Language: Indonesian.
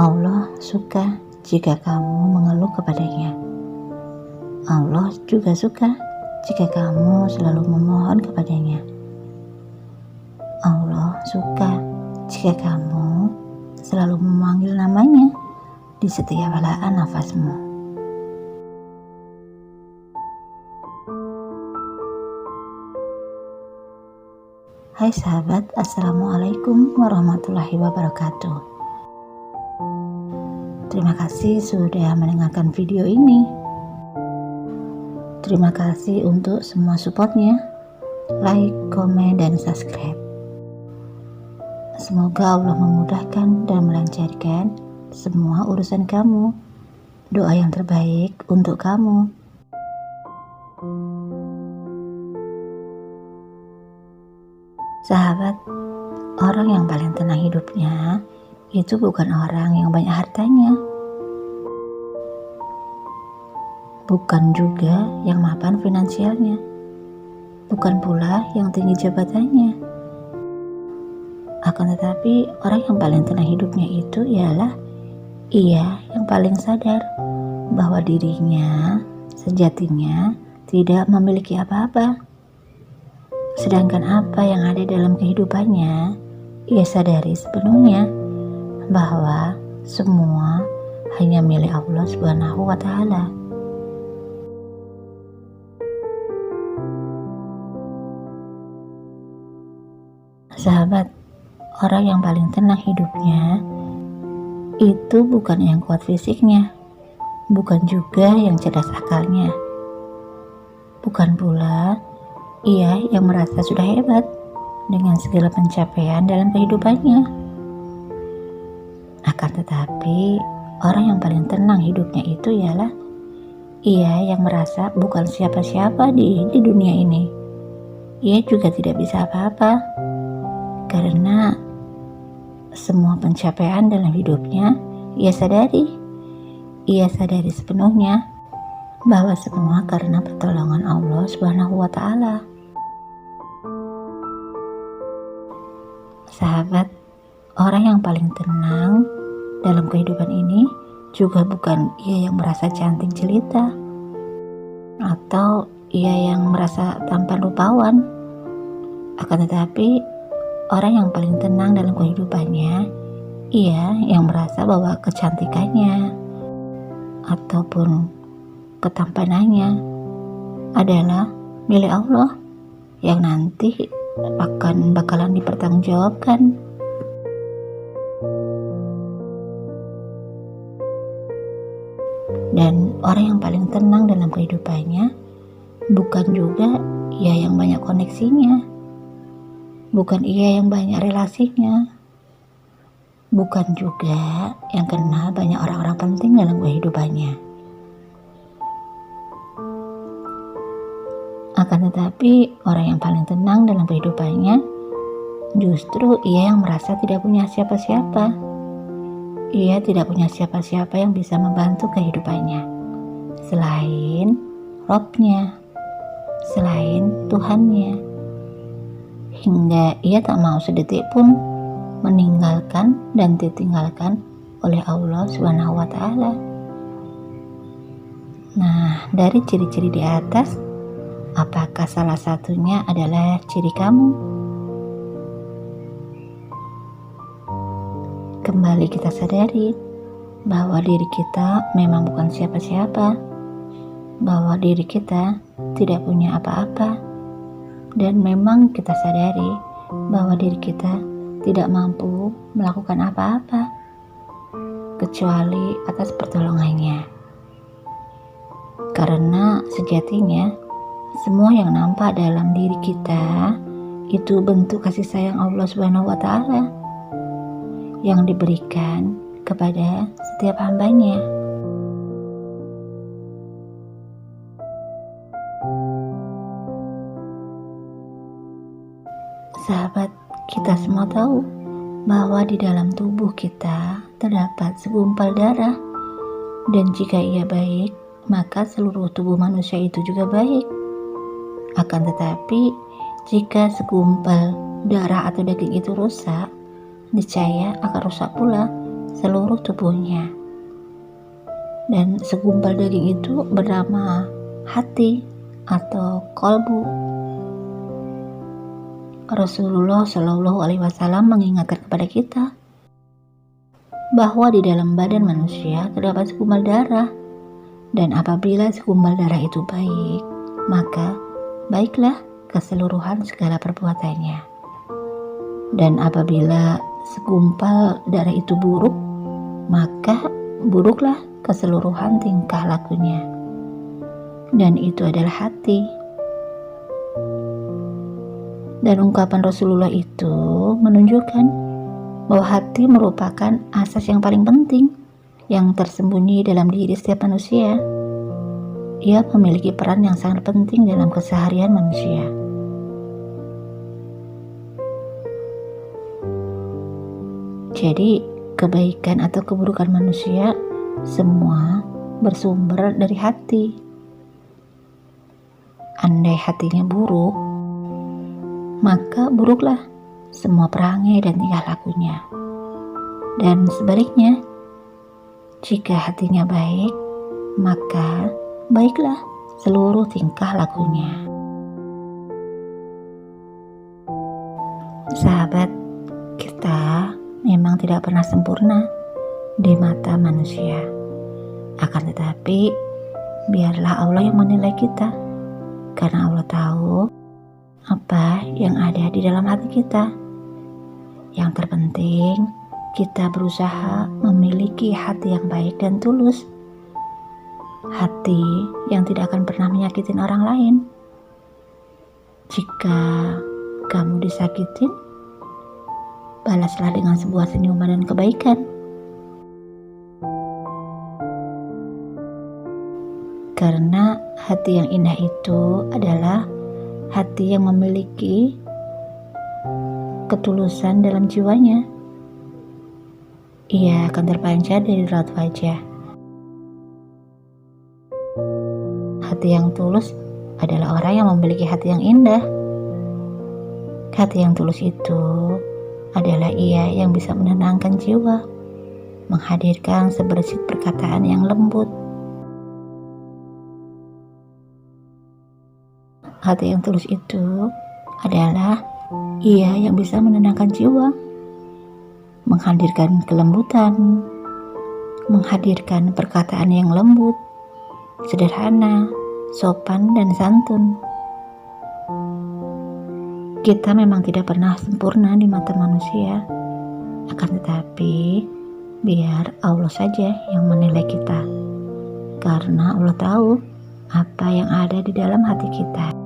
Allah suka jika kamu mengeluh kepadanya. Allah juga suka jika kamu selalu memohon kepadanya. Allah suka jika kamu selalu memanggil namanya di setiap helaan nafasmu. Hai sahabat, Assalamualaikum warahmatullahi wabarakatuh. Terima kasih sudah mendengarkan video ini. Terima kasih untuk semua supportnya, like, komen, dan subscribe. Semoga Allah memudahkan dan melancarkan semua urusan kamu. Doa yang terbaik untuk kamu. Sahabat, orang yang paling tenang hidupnya itu bukan orang yang banyak hartanya, bukan juga yang mapan finansialnya, bukan pula yang tinggi jabatannya. Akan tetapi orang yang paling tenang hidupnya itu ialah ia yang paling sadar bahwa dirinya sejatinya tidak memiliki apa-apa. Sedangkan apa yang ada dalam kehidupannya, ia sadari sepenuhnya bahwa semua hanya milik Allah Subhanahu wa Ta'ala. Sahabat, orang yang paling tenang hidupnya itu bukan yang kuat fisiknya, bukan juga yang cerdas akalnya, bukan pula ia yang merasa sudah hebat dengan segala pencapaian dalam kehidupannya. Akan tetapi, orang yang paling tenang hidupnya itu ialah ia yang merasa bukan siapa-siapa di dunia ini. Ia juga tidak bisa apa-apa, karena semua pencapaian dalam hidupnya ia sadari sepenuhnya bahwa semua karena pertolongan Allah Subhanahu wa Ta'ala. Sahabat, orang yang paling tenang dalam kehidupan ini juga bukan ia yang merasa cantik jelita atau ia yang merasa tampan rupawan. Akan tetapi, orang yang paling tenang dalam kehidupannya ia yang merasa bahwa kecantikannya ataupun ketampanannya adalah milik Allah yang nanti bakalan dipertanggungjawabkan. Dan orang yang paling tenang dalam kehidupannya bukan juga ia yang banyak koneksinya, bukan ia yang banyak relasinya, bukan juga yang kenal banyak orang-orang penting dalam kehidupannya. Akan tetapi, orang yang paling tenang dalam kehidupannya justru ia yang merasa tidak punya siapa-siapa. Ia tidak punya siapa-siapa yang bisa membantu kehidupannya selain Robnya, selain Tuhannya. Hingga ia tak mau sedetik pun meninggalkan dan ditinggalkan oleh Allah Subhanahu wa Ta'ala. Nah, dari ciri-ciri di atas, apakah salah satunya adalah ciri kamu? Kembali kita sadari bahwa diri kita memang bukan siapa-siapa, bahwa diri kita tidak punya apa-apa, dan memang kita sadari bahwa diri kita tidak mampu melakukan apa-apa kecuali atas pertolongannya. Karena sejatinya semua yang nampak dalam diri kita itu bentuk kasih sayang Allah Subhanahu wa Ta'ala yang diberikan kepada setiap hambanya. Sahabat, kita semua tahu bahwa di dalam tubuh kita terdapat segumpal darah, dan jika ia baik, maka seluruh tubuh manusia itu juga baik. Akan tetapi, jika segumpal darah atau daging itu rusak, niscaya akan rusak pula seluruh tubuhnya. Dan segumpal daging itu bernama hati atau kolbu. Rasulullah Shallallahu Alaihi Wasallam mengingatkan kepada kita bahwa di dalam badan manusia terdapat segumpal darah, dan apabila segumpal darah itu baik, maka baiklah keseluruhan segala perbuatannya. Dan apabila segumpal darah itu buruk, maka buruklah keseluruhan tingkah lakunya. Dan itu adalah hati. Dan ungkapan Rasulullah itu menunjukkan bahwa hati merupakan asas yang paling penting yang tersembunyi dalam diri setiap manusia. Ia memiliki peran yang sangat penting dalam keseharian manusia. Jadi, kebaikan atau keburukan manusia semua bersumber dari hati. Andai hatinya buruk, maka buruklah semua perangai dan tingkah lakunya. Dan sebaliknya, jika hatinya baik, maka baiklah seluruh tingkah lakunya. Sahabat, kita memang tidak pernah sempurna di mata manusia. Akan tetapi, biarlah Allah yang menilai kita, karena Allah tahu apa yang ada di dalam hati kita. Yang terpenting, kita berusaha memiliki hati yang baik dan tulus. Hati yang tidak akan pernah menyakitin orang lain. Jika kamu disakitin, balaslah dengan sebuah senyuman dan kebaikan. Karena hati yang indah itu adalah hati yang memiliki ketulusan dalam jiwanya. Ia akan terpancar dari raut wajah. Hati yang tulus adalah orang yang memiliki hati yang indah. Hati yang tulus itu adalah ia yang bisa menenangkan jiwa, menghadirkan sebersit perkataan yang lembut. Hati yang tulus itu adalah ia yang bisa menenangkan jiwa, menghadirkan kelembutan, menghadirkan perkataan yang lembut, sederhana, sopan, dan santun. Kita memang tidak pernah sempurna di mata manusia, akan tetapi biar Allah saja yang menilai kita, karena Allah tahu apa yang ada di dalam hati kita.